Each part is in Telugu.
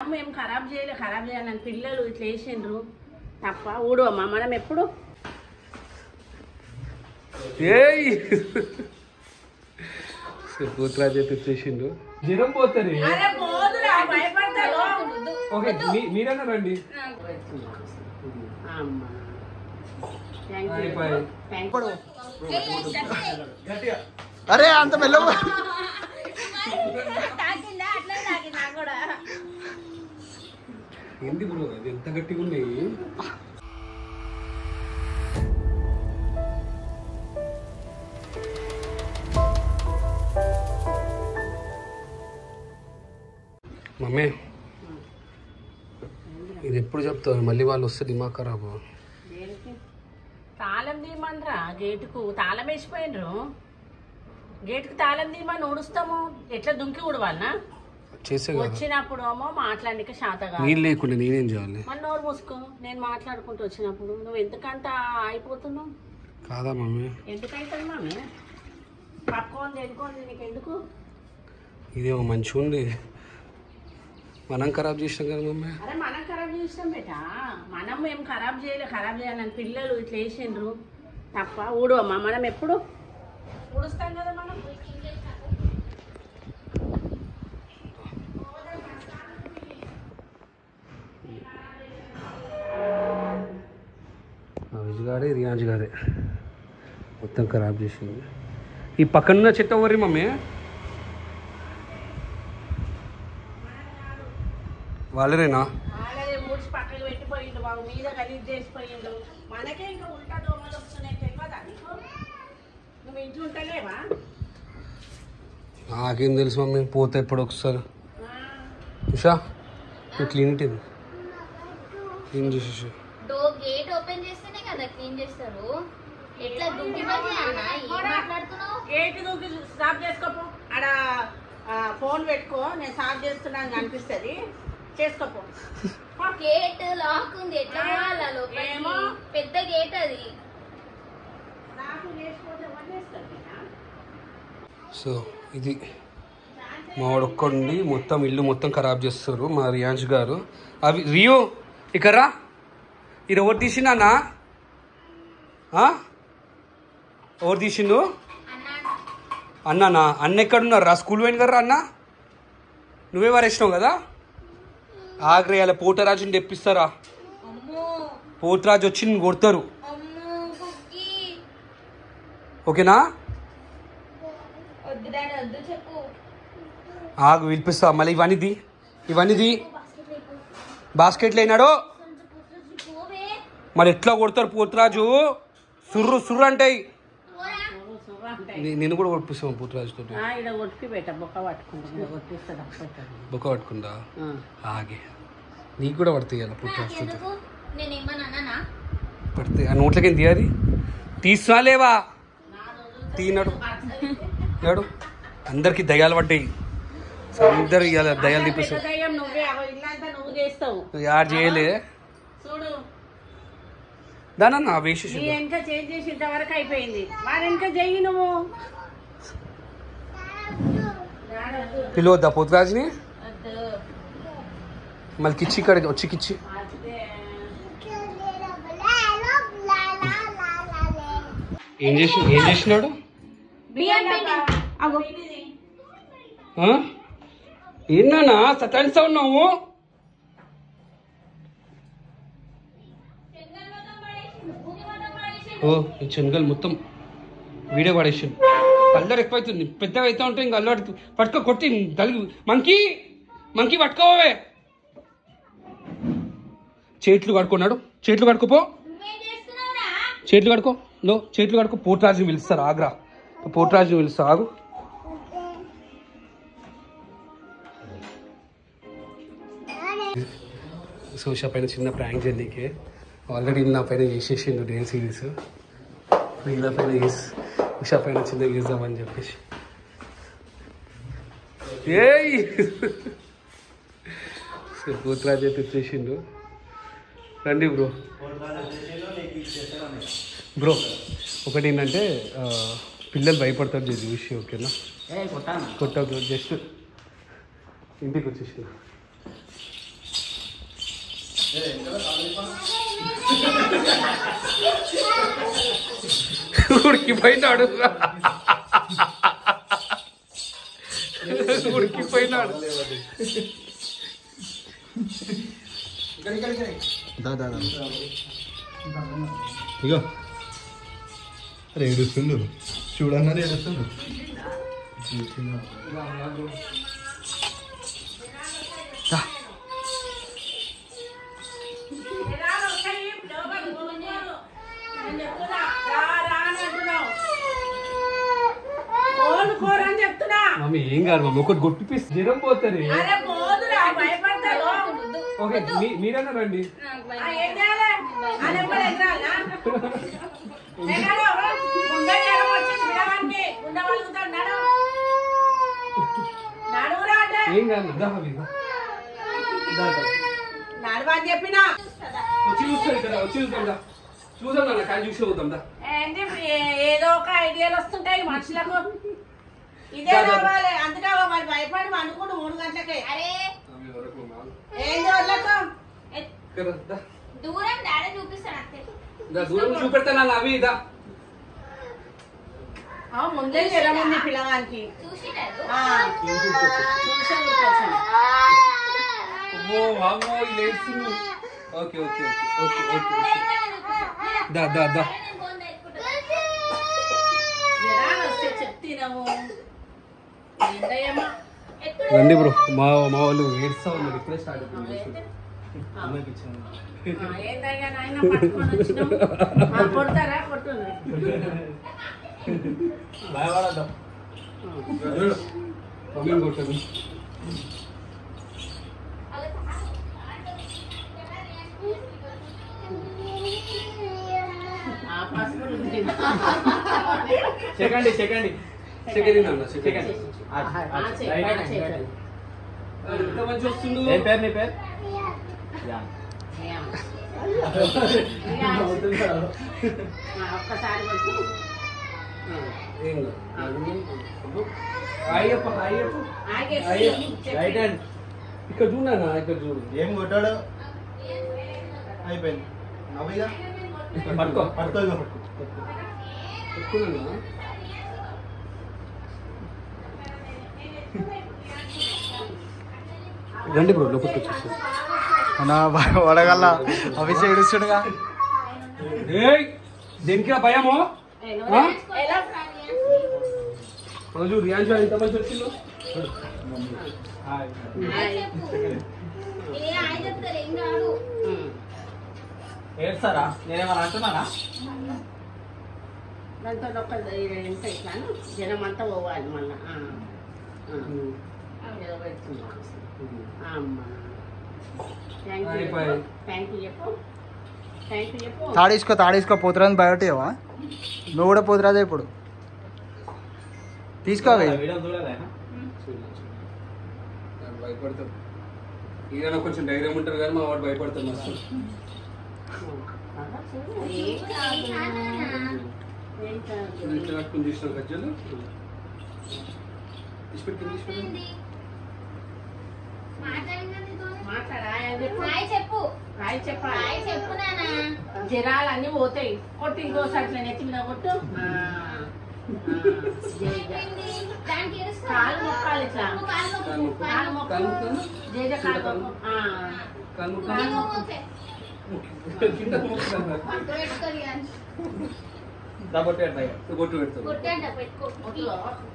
మేము ఖరాబ్ చేయాలని పిల్లలు ఇట్లా వేసిండ్రు తప్ప ఊడవమ్మా మనం ఎప్పుడు పూతరాజు తెచ్చేసిండు జ్వరం పోతుంది మీరన్నా రండి అరే అంత మెల్ల ఏంది బ్రో అది ఎంత గట్టిగా ఉన్నాయి మమ్మీ ఇది ఎప్పుడు చెప్తావు మళ్ళీ వాళ్ళు వస్తే దిమాగ్ ఖరాబు తాళం తీయమనరా గేటుకు తాళం వేసిపోయినరు గేటుకు తాళం తీయమని ఊడుస్తాము ఎట్లా దుంకి ఊడవాలనా చేసే వచ్చినప్పుడు ఏమో మాట్లాడక శాతగా నీళ్ళు లేకుండా నేనేం చేయాలి మన నోరు మూసుకో నేను మాట్లాడుకుంటూ వచ్చినప్పుడు నువ్వు ఎందుకంత అయిపోతున్నావు కాదా మమ్మీ ఎందుకైతుంది మమ్మీ పక్కోంది ఎందుకోంది నీకు ఎందుకు ఇదేమో మంచిగా ఉంది మనం ఖరాబ్ చేసినాం కదా మమ్మీ అరే మనం ఖరాబ్ చేసినాం బేటా మనం ఏం ఖరాబ్ చేయాలని పిల్లలు ఇట్లా వేసిండ్రు తప్ప ఊడవమ్మా మనం ఎప్పుడు ఊడుస్తాం కదా మనం అవిజ్ గారే రియాజ్ గారే మొత్తం ఖరాబ్ చేసింది ఈ పక్కన చెట్టు ఎవరి మమ్మీ వాళ్ళరేనా అలాగే ఊడ్చి పక్కకు పెట్టిపోయిండు బాబు మీద గలీజ్ చేసిపోయిండు మనకే ఇంకా ఉల్టా దోమలు వస్తున్నాయి తెలియదా నీకు నువ్వు ఇంట్లో ఉంటలేవా నాకేం తెలుసు మమ్మీ పోతే ఎప్పుడు ఒకసారి ఉషా నువ్వు క్లీన్ ఇది క్లీన్ చేసేసి గేట్ ఓపెన్ చేస్తేనే కదా క్లీన్ చేస్తారు ఎట్లా దుంకి మాట్లాడుతున్నావు గేట్ దూకి సాఫ్ చేసుకోపో ఆడ ఫోన్ పెట్టుకో నేను సాఫ్ చేస్తున్నాను అనిపిస్తుంది చేసుకోపో గేట్ లాక్ ఉంది ఎట్లా పోవాలా ఏమో. పెద్ద గేట్ అది సో ఇది మా వాడు ఒక్కడుండి మొత్తం ఇల్లు మొత్తం ఖరాబ్ చేస్తారు మా రియాన్స్ గారు అవి రియో ఇకరా ఇది ఎవరు తీసిండా ఎవరు తీసిండు అన్నానా అన్న ఎక్కడున్నారు రా స్కూల్ పోయిన కదా అన్న నువ్వే వారేసినావు కదా ఆగ్రేయాల పోటరాజుని తెప్పిస్తారా పోటరాజు వచ్చి నేను కొడతారు ఓకేనా వద్దు చెప్పు ఆగు పిలిపిస్తా మళ్ళీ ఇవన్నీది బాస్కెట్లు అయినాడు మరి ఎట్లా కొడతారు పోతురాజు సుర్రు అంటాయి నేను కూడా కొట్టిస్తాను పోతురాజుతో బొక్క పట్టుకుందా ఆగే నీకు కూడా పడతాయి అలా పోతురాజుతో పడితే ఆ నోట్లకేం తీయాలి తీసినా లేవా తీనాడు నాడు అందరికి దయాలు పడ్డాయి అందరు ఇవాళ దయాలు తీపిస్తారు యాడ్ చేయలే దానన్నా వేసేసి ఇంకా చేంజ్ చేసి ఇంతవరకు అయిపోయింది వాడు ఇంకా చెయ్యి నువ్వు పిలవద్దా పోతురాజుని మళ్ళీ కిచ్చి ఇక్కడ వచ్చి కిచ్చి ఏం చేసినాడు ఏంటన్నా సతాయిస్తా ఉన్నావు ఓ ఈ శనగలు మొత్తం వీడియో పడేసాను కలర్ ఎక్కువైతుంది పెద్దగా అవుతా ఉంటే ఇంకా అల్లు పట్టుకో కొట్టి తలిగి మంకీ పట్టుకోవే చేతులు కడుకున్నాడు చేతులు కడుకోపో చేతులు కడుకో చేతులు కడుకో పోటరాజుని పిలుస్తారు ఆగ్రా పోటరాజుని పిలుస్తా ఆగు ఉషా పైన చిన్న ప్రాంక్ చేయడానికి ఆల్రెడీ నా పైన చేసేసిండు డే సిరీస్ వీళ్ళ పైన ఉషా పైన చిన్న చేద్దామని చెప్పేసి పోతురాజు అయితే వచ్చేసిండు రండి బ్రో ఒకటి ఏంటంటే పిల్లలు భయపడతారు చూసి ఓకేనా కొట్టదు జస్ట్ ఇంటికి వచ్చేసిన ఉడికిపోయినాడు ఉడికిపోయినాడు. ఇగో అరే ఏడుస్తుండు చూడంగానే ఏడుస్తుండు. మమ్మీ ఏం కాదు మమ్మీ, ఒకటి గొట్టిపిస్తే జ్వరం పోతుంది. ఓకే మీరన్నా రండి. ఏం కాదు చెప్పినా వచ్చి చూస్తాం ఇక్కడ, వచ్చి చూద్దాం చూద్దాం నాన్న, కానీ చూసి పోతాం దా. ఏదో ఒక ఐడియాలు వస్తుంటాయి మనుషులకు. ఇదే కావాలి అందుకే మరి భయపడి అనుకుని 3 గంటలకే. అరే ఏం చూడలేదు దూరం డాడీ చూపిస్తాను అంతే. దూరం చూపెడతాను అవి ఇదా ముందే జ్వరం ఉంది పిల్లగానికి. చూసినారు ఓకే ఓకే ఓకే ఓకే దా దా దా. చెప్తున్నాము రండి బ్రో, మా వాళ్ళు ఏడ్స్తా ఉన్నారు, ఇప్పుడే స్టార్ట్ అయిపోయింది. కొడతారా కొట్టుంది భయపడద్దాం. మమ్మీని కొట్టదు. సెకండ్ సెకండ్ సెకండ్ అన్న సెకండ్. ఎంత మంచి వస్తుందో. ఏం పేరు నీ పేరు? ఒక్కసారి కొట్టు. రైట్ హ్యాండ్ ఇక్కడ చూడనా, ఇక్కడ చూడు. ఏం కొట్టాడు అయిపోయింది. నవ్వుగా పట్టుకో పట్టుకో పెట్టుకున్నా. రండి బ్రో, లోపలికి వచ్చేసి. వడగల్ల అభిషేక్ ఏడుస్తుండగా. దేనికి భయమో రోజు రియాన్స్ ఎంత మంచి వచ్చిందో. ఏడ్స్తారా? నేనేమన్నా అంటున్నానా? దాంతో ఇట్లాను జనం అంతా పోవాలి మళ్ళా. తాడేసుకో పోతురాని బయటవా? నువ్వు కూడా పోతురాదే ఇప్పుడు తీసుకోవే. భయపడతాడు ఈయన, కొంచెం ధైర్యం ఉంటారు కానీ మా వాడు భయపడతాడు మస్తు. కట్టుకుని తీసిన గజ్జలు జరాలు అన్ని పోతాయి. కొట్టు ఇంకోసారి అట్లా నెత్తి మీద కొట్టు. కాలు మొక్కాలి ఇట్లా, కాలు మొక్కలు జేజ కాలు బొట్టు పెడతాడు.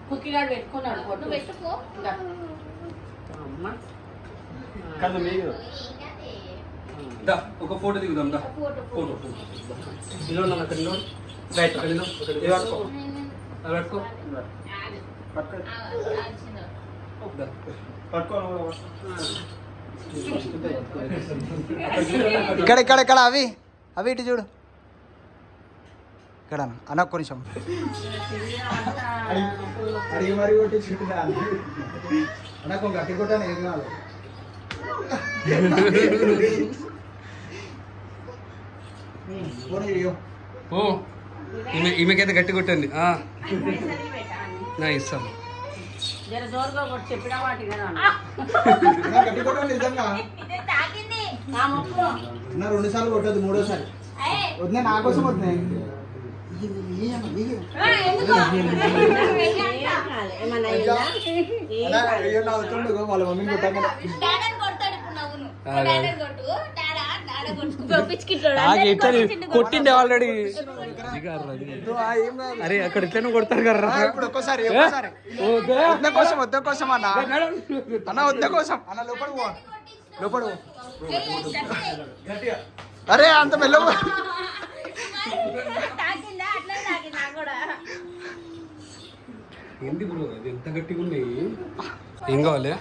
కుక్కిగాడు పెట్టుకున్నాడు. కొట్టు పెట్టుకో. ఒక ఫోటో దిగుదాం దా. ఫోటో రైట్ ఇక్కడ ఇక్కడ ఇక్కడ అవి అవి ఇటు చూడు. ఇక్కడ అన్న ఒక్క నిమిషం. అడిగి మరి కొట్టి చుట్టూ అన్న గట్టి కొట్టాను. ఏం కావాలి? ఈమెకైతే గట్టి కొట్టండి. నా ఇస్తాను. జర జోరుగా కొట్టి చెప్పిన వాటి కదా. గట్టి కొట్టండి నిజంగా. నా మొక్కు అన్న 2 సార్లు కొట్టద్దు, 3ఓసారి వద్దే, నా కోసం వద్దే. ఎందుకు ఏమన్నా అయిందా? అవుతుండు వాళ్ళ మమ్మీని కొట్టాక డాడీని కొడతాడు ఇప్పుడు నవ్వును. డాడీని కొట్టు, డాడా కొట్టుకు పంపించుకుంటాడు. కొట్టిండే ఆల్రెడీ. అరే అక్కడ ఇట్లనే కొడతారు కదా. ఇప్పుడు ఒక్కసారి వద్ద కోసం అన్న వద్ద కోసం అన్న లోపడు అరే అంత మెల్ల తాకిందా? అట్లనే తాకిందా కూడా? ఏంటి బ్రో అది ఎంత గట్టిగా ఉన్నాయి? ఏం కావాలి?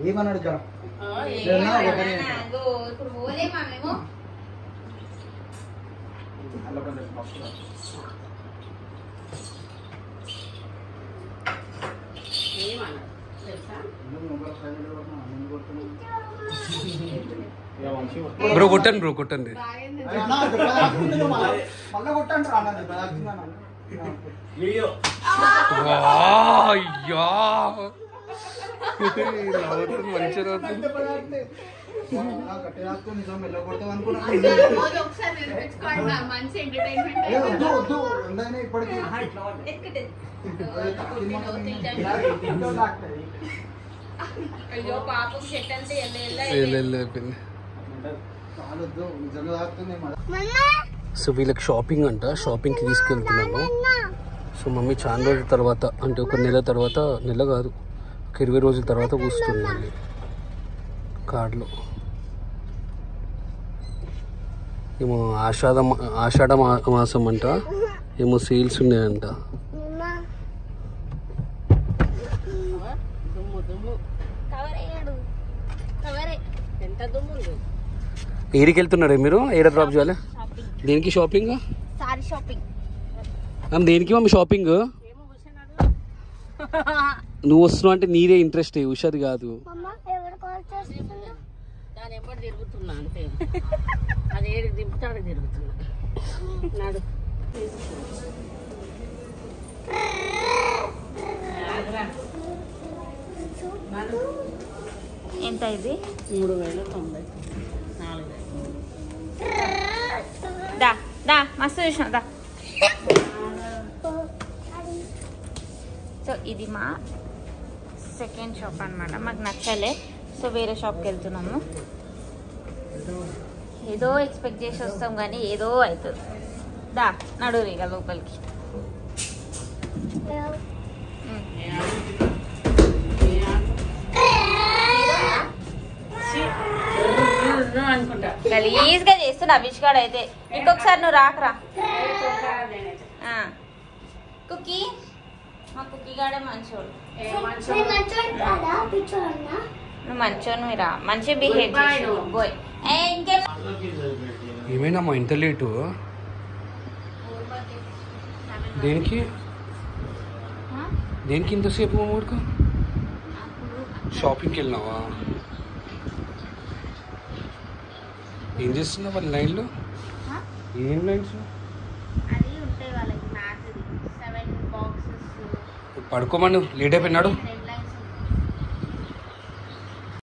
ఏమన్నాడు జర ఇప్పుడు పోలేమా మేము? బ్రో కొట్టండి బ్రో కొట్టండి. మళ్ళా కొట్టండి రా అయ్యా మంచిగా రోజు ఒకసారి నేర్పించుకోండి, మంచి ఎంటర్టైన్మెంట్. ఇప్పటికీ అయ్యో పాపం చెట్టు అంతా అయిపోయింది. సో వీళ్ళకి షాపింగ్ అంట, షాపింగ్కి తీసుకెళ్తున్నాను. సో మమ్మీ చాలా రోజుల తర్వాత, అంటే ఒక నెల తర్వాత, నెల కాదు ఒక 20 రోజుల తర్వాత కూస్తుంది మళ్ళీ కార్లో. ఏమో ఆషాఢ మాసం అంట, ఏమో సేల్స్ ఉన్నాయంట. ఎంత దుమ్ము ఉంది. ఏడికి వెళ్తున్నారే మీరు? ఏడ డ్రాప్ చేయాలి? దేనికి షాపింగ్? Sorry shopping. దేనికి మమ్మీ షాపింగ్? నువ్వు వస్తున్నావు అంటే నీదే ఇంట్రెస్ట్, హుషారు కాదు. దాని ఎప్పుడు తిరుగుతున్నా అంతే, అది ఏడికి దింపుతాడు తిరుగుతున్నా. నాడు ఎంత ఇది? 3,090, 4,000. దా దా మస్తు చూసిన దా. సో ఇది మా సెకండ్ షాప్ అనమాట. మాకు నచ్చలే, సో వేరే షాప్కి వెళ్తున్నాము. ఏదో ఎక్స్పెక్ట్ చేసి వస్తాం కానీ ఏదో అవుతుంది. దా నడురు ఇక లోపలికి. అనుకుంటా గలీజ్గా చేస్తున్నా అభిష్గాడు అయితే. ఇంకొకసారి నువ్వు రాకరా. కుకీ, మా కుకీ గాడే మంచోడు. నువ్వు మంచోను రా, మంచి బిహేవ్ బాయ్. ఇంకేం ఏమైనా మా ఇంత లేటు? దేనికి దేనికి ఇంతసేపు? మా ఊరికి షాపింగ్కి వెళ్ళినావా? ఏం చేస్తున్నావు వాళ్ళ లైన్లో? ఏం లైన్స్? అది ఉంటాయి వాళ్ళకి మ్యాథ్ది 7 బాక్సెస్. పడుకోమను, లేట్ అయిపోయినాడు.